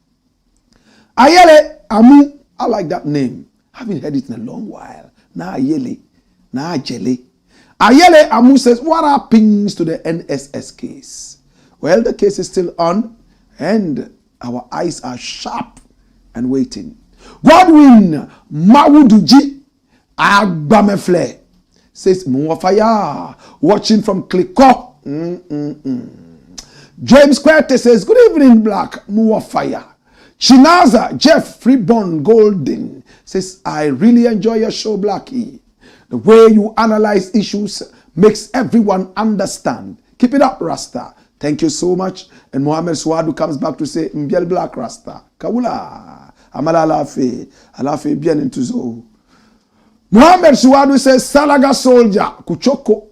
Ayele Amu, I like that name. Haven't heard it in a long while. Na Ayele, Na Ajele. Ayele Amu says, what happens to the NSS case? Well, the case is still on and our eyes are sharp and waiting. Godwin Mawuduji Agbamefle says, Muwafaya, watching from Kliko. James Kwete says, good evening, Blakk. Muwafaya. Chinaza Jeff Freeborn Golden says, I really enjoy your show, Blackie. The way you analyze issues makes everyone understand. Keep it up, Rasta. Thank you so much. And Mohammed Suwadu comes back to say, Mbiel Black Rasta. Kawula. Amala alafe. Alafe bien intuzo. Mohammed Suwadu says, Salaga soldier. Kuchoko.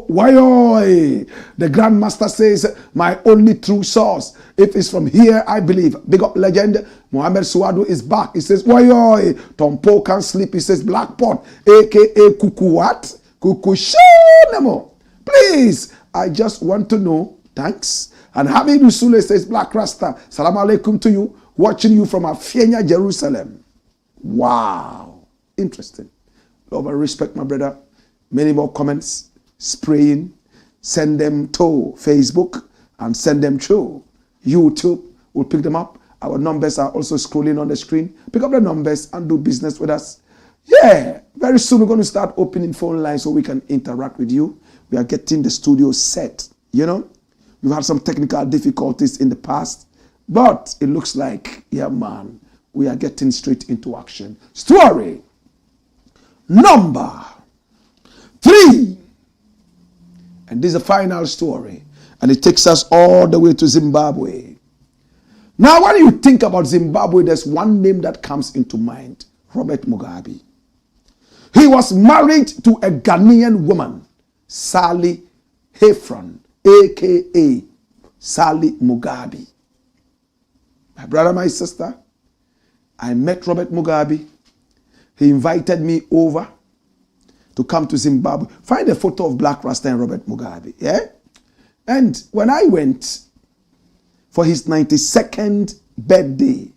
Wayoy. The Grandmaster says, my only true source. If it's from here, I believe. Big up legend. Mohammed Suwadu is back. He says, Wayoy. Tompo can't sleep. He says, Blackpot, a.k.a. Kuku what? Kuku Shonemo. Please, I just want to know. Thanks. And Hamid Usule says, Black Rasta. Salam alaikum to you. Watching you from Afienya, Jerusalem. Wow. Interesting. Love and respect, my brother. Many more comments. Spraying. Send them to Facebook and send them to YouTube. We'll pick them up. Our numbers are also scrolling on the screen. Pick up the numbers and do business with us. Yeah, very soon we're going to start opening phone lines so we can interact with you. We are getting the studio set, you know. We've had some technical difficulties in the past, But it looks like, yeah, man, we are getting straight into action. Story number 3. And this is the final story. And it takes us all the way to Zimbabwe. Now, when you think about Zimbabwe, there's one name that comes into mind. Robert Mugabe. He was married to a Ghanaian woman, Sally Heffron, a.k.a. Sally Mugabe. My brother, my sister, I met Robert Mugabe. He invited me over to come to Zimbabwe. Find a photo of Blakk, RASTA, and Robert Mugabe. Yeah? And when I went for his 92nd birthday,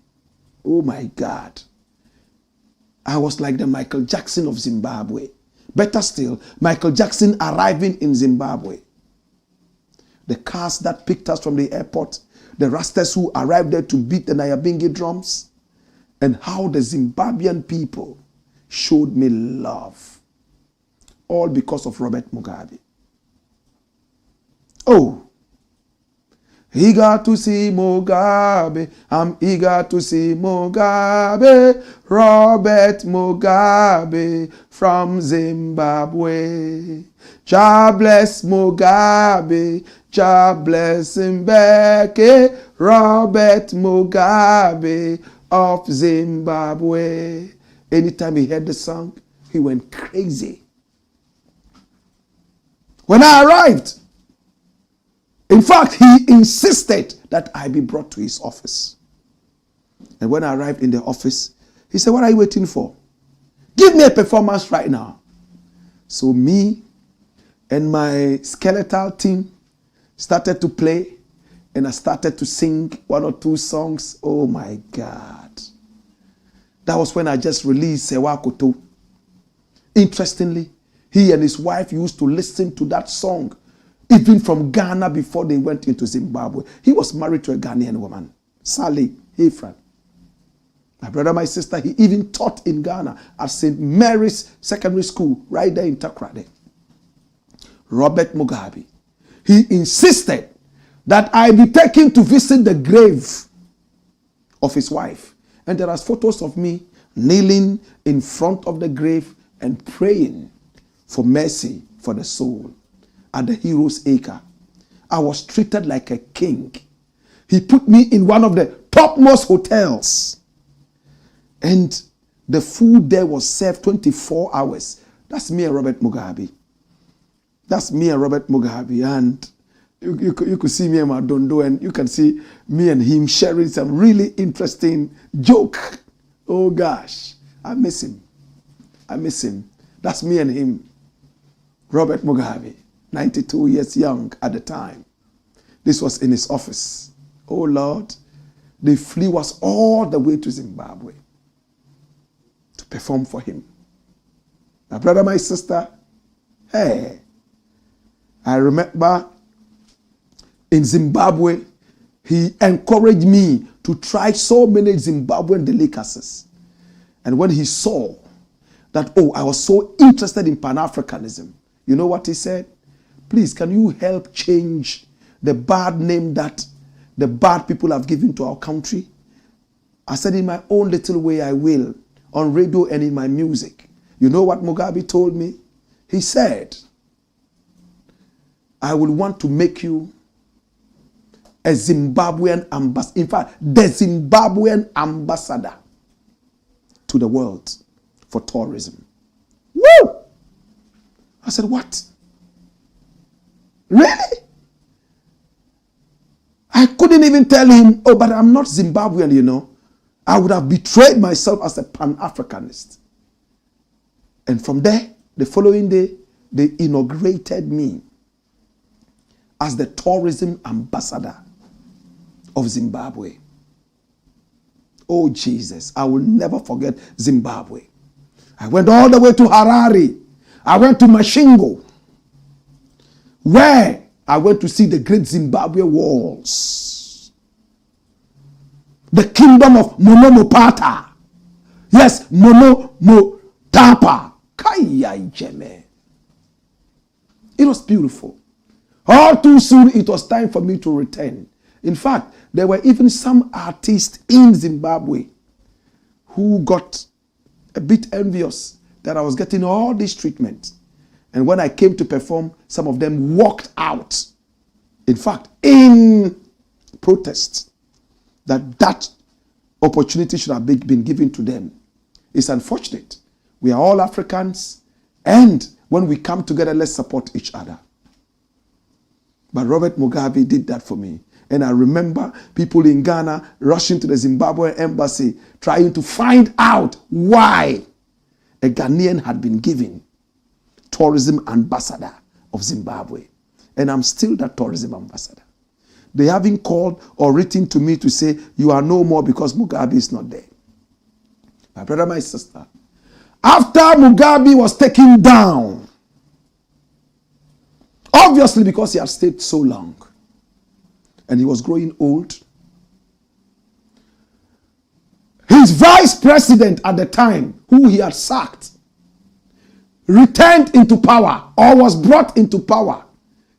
oh my God, I was like the Michael Jackson of Zimbabwe. Better still, Michael Jackson arriving in Zimbabwe. The cars that picked us from the airport, the Rastas who arrived there to beat the Nyabingi drums, and how the Zimbabwean people showed me love. All because of Robert Mugabe. Oh, eager to see Mugabe, I'm eager to see Mugabe, Robert Mugabe from Zimbabwe. Jah bless Mugabe, Jah bless Mbeke, Robert Mugabe of Zimbabwe. Anytime he heard the song, he went crazy. When I arrived, in fact, he insisted that I be brought to his office. And when I arrived in the office, he said, what are you waiting for? Give me a performance right now. So me and my skeletal team started to play, and I started to sing 1 or 2 songs. Oh my God. That was when I just released Sewa Koto. Interestingly, he and his wife used to listen to that song even from Ghana before they went into Zimbabwe. He was married to a Ghanaian woman, Sally Heffron. My brother, my sister, he even taught in Ghana at St. Mary's Secondary School, right there in Takrade. Robert Mugabe. He insisted that I be taken to visit the grave of his wife. And there are photos of me kneeling in front of the grave and praying for mercy for the soul at the Heroes Acre. I was treated like a king. He put me in one of the topmost hotels. And the food there was served 24 hours. That's me and Robert Mugabe. That's me and Robert Mugabe. And you could see me and Madondo, and you can see me and him sharing some really interesting joke. Oh gosh, I miss him. I miss him. That's me and him. Robert Mugabe, 92 years young at the time. This was in his office. Oh Lord, they flew us all the way to Zimbabwe to perform for him. My brother, my sister, hey, I remember in Zimbabwe, he encouraged me to try so many Zimbabwean delicacies. And when he saw that, oh, I was so interested in Pan-Africanism, you know what he said? Please, can you help change the bad name that the bad people have given to our country? I said, in my own little way, I will, on radio and in my music. You know what Mugabe told me? He said, I will want to make you a Zimbabwean ambassador. In fact, the Zimbabwean ambassador to the world for tourism. Woo! I said, what? Really? I couldn't even tell him, oh, but I'm not Zimbabwean, you know. I would have betrayed myself as a Pan-Africanist. And from there, the following day, they inaugurated me as the tourism ambassador of Zimbabwe. Oh, Jesus, I will never forget Zimbabwe. I went all the way to Harare. I went to Mashingo, where I went to see the great Zimbabwe walls. The kingdom of Monomopata. Yes, Monomotapa. It was beautiful. All too soon, it was time for me to return. In fact, there were even some artists in Zimbabwe who got a bit envious that I was getting all this treatment. And when I came to perform, some of them walked out. In fact, in protest, that opportunity should have been given to them. It's unfortunate. We are all Africans, and when we come together, let's support each other. But Robert Mugabe did that for me. And I remember people in Ghana rushing to the Zimbabwe embassy, trying to find out why a Ghanaian had been given tourism ambassador of Zimbabwe. And I'm still that tourism ambassador. They haven't called or written to me to say, you are no more because Mugabe is not there. My brother, my sister, after Mugabe was taken down, obviously because he had stayed so long, and he was growing old, his vice president at the time, who he had sacked, returned into power or was brought into power.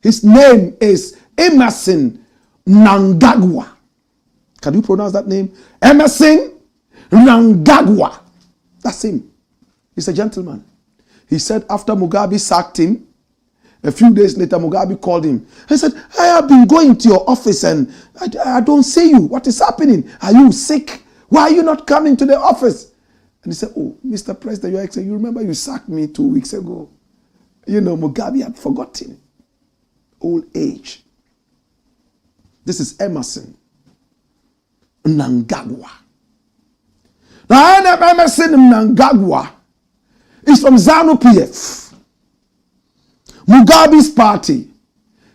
His name is Emmerson Mnangagwa. Can you pronounce that name? Emmerson Mnangagwa. That's him. He's a gentleman. He said after Mugabe sacked him, a few days later, Mugabe called him. He said, I have been going to your office and I don't see you. What is happening? Are you sick? Why are you not coming to the office? And he said, oh, Mr. President, Your Excellency, you remember you sacked me 2 weeks ago. You know, Mugabe had forgotten. Old age. This is Emmerson Mnangagwa. Now, Emmerson Mnangagwa is from ZANU-PF. Mugabe's party.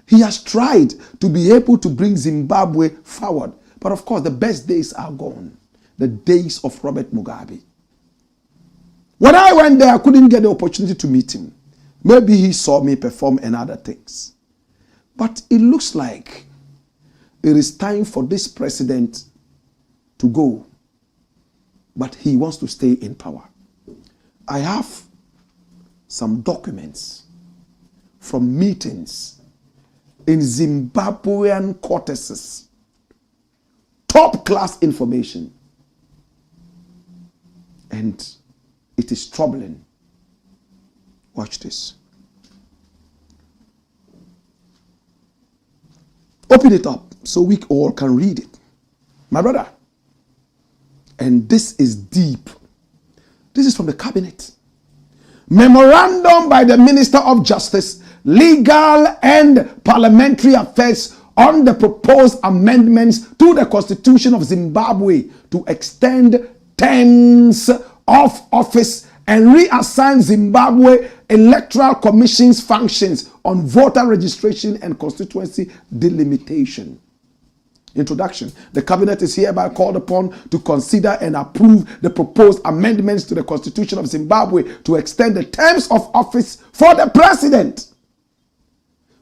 He has tried to be able to bring Zimbabwe forward. But of course, the best days are gone. The days of Robert Mugabe. When I went there, I couldn't get the opportunity to meet him. Maybe he saw me perform and other things. But it looks like it is time for this president to go. But he wants to stay in power. I have some documents from meetings in Zimbabwean courtesans. Top class information. And it is troubling. Watch this. Open it up so we all can read it. My brother. And this is deep. This is from the cabinet. Memorandum by the Minister of Justice, Legal and Parliamentary Affairs on the proposed amendments to the Constitution of Zimbabwe to extend terms of office and reassign Zimbabwe Electoral Commission's functions on voter registration and constituency delimitation. Introduction. The cabinet is hereby called upon to consider and approve the proposed amendments to the Constitution of Zimbabwe to extend the terms of office for the president,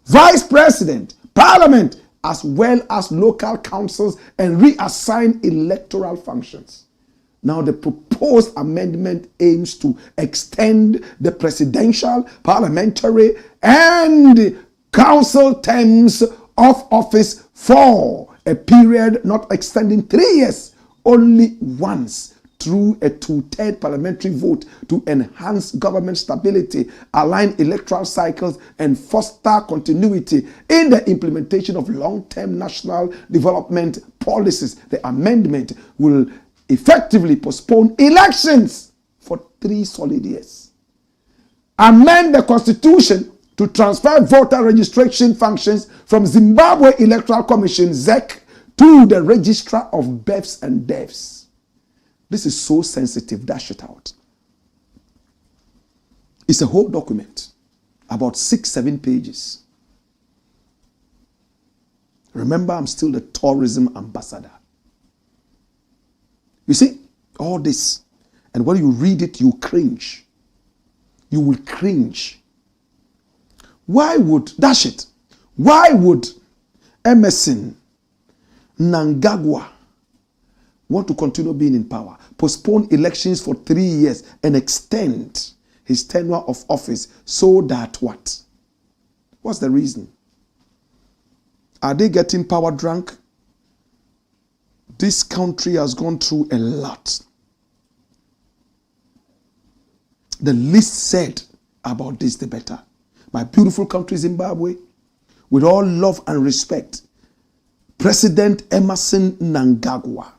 vice president, parliament, as well as local councils, and reassign electoral functions. Now, the proposed amendment aims to extend the presidential, parliamentary, and council terms of office for a period not extending 3 years, only once, through a 2/3 parliamentary vote to enhance government stability, align electoral cycles, and foster continuity in the implementation of long-term national development policies. The amendment will effectively postpone elections for 3 solid years. Amend the Constitution to transfer voter registration functions from Zimbabwe Electoral Commission, ZEC, to the Registrar of Births and Deaths. This is so sensitive, dash it out. It's a whole document, about 6-7 pages. Remember, I'm still the tourism ambassador. You see, all this, and when you read it, you cringe. You will cringe. Why would, dash it, why would Emmerson Mnangagwa want to continue being in power, postpone elections for 3 years, and extend his tenure of office so that what? What's the reason? Are they getting power drunk? This country has gone through a lot. The least said about this, the better. My beautiful country, Zimbabwe, with all love and respect, President Emerson Mnangagwa.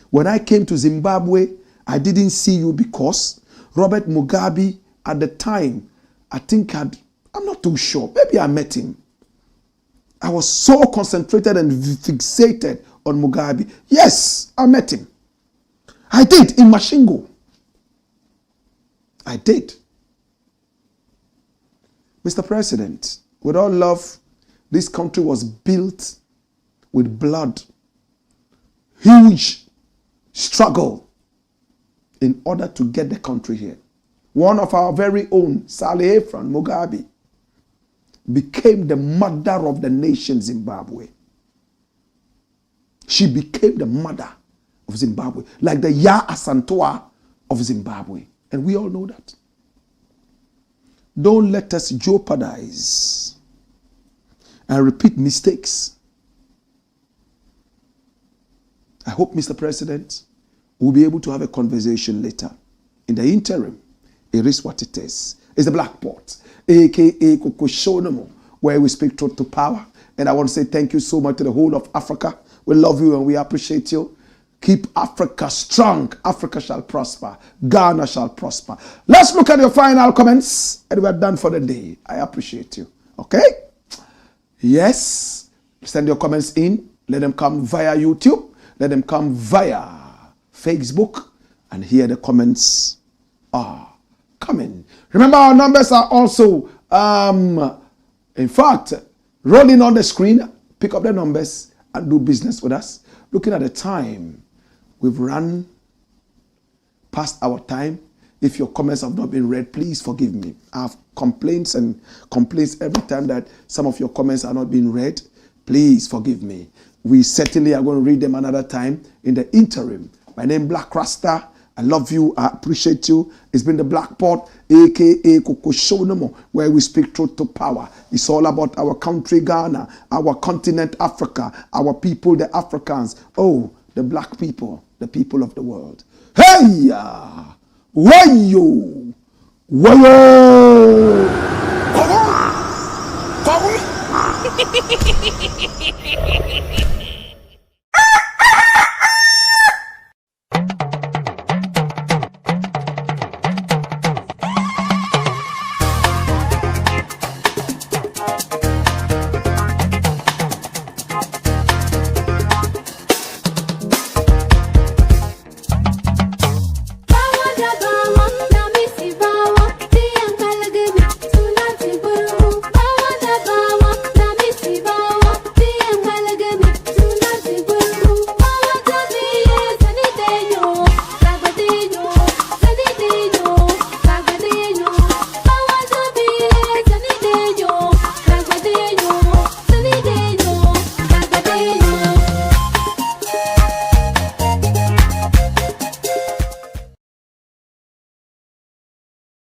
When I came to Zimbabwe, I didn't see you because Robert Mugabe at the time, I think I'm not too sure. Maybe I met him. I was so concentrated and fixated on Mugabe. Yes, I met him. I did in Mashingo. I did. Mr. President, with all love, this country was built with blood, huge struggle in order to get the country here. One of our very own, Saleh Efron Mugabe, became the mother of the nation Zimbabwe. She became the mother of Zimbabwe, like the Ya Asantewa of Zimbabwe. And we all know that. Don't let us jeopardize and repeat mistakes. I hope, Mr. President, we'll be able to have a conversation later. In the interim, it is what it is. It's the Blakk Pot, aka Kokoshonomo, where we speak truth to power. And I want to say thank you so much to the whole of Africa. We love you and we appreciate you. Keep Africa strong. Africa shall prosper. Ghana shall prosper. Let's look at your final comments. And we're done for the day. I appreciate you. Okay? Yes. Send your comments in. Let them come via YouTube. Let them come via Facebook. And here the comments are coming. Remember, our numbers are also, in fact, rolling on the screen. Pick up the numbers and do business with us. Looking at the time, we've run past our time. If your comments have not been read, please forgive me. I have complaints every time that some of your comments are not being read. Please forgive me. We certainly are going to read them another time in the interim. My name is Blakk RASTA. I love you. I appreciate you. It's been the Blakk Pot, aka Kokoshonomo, where we speak truth to power. It's all about our country, Ghana, our continent, Africa, our people, the Africans. Oh, the black people, the people of the world. Hey! Wayo! Wayo!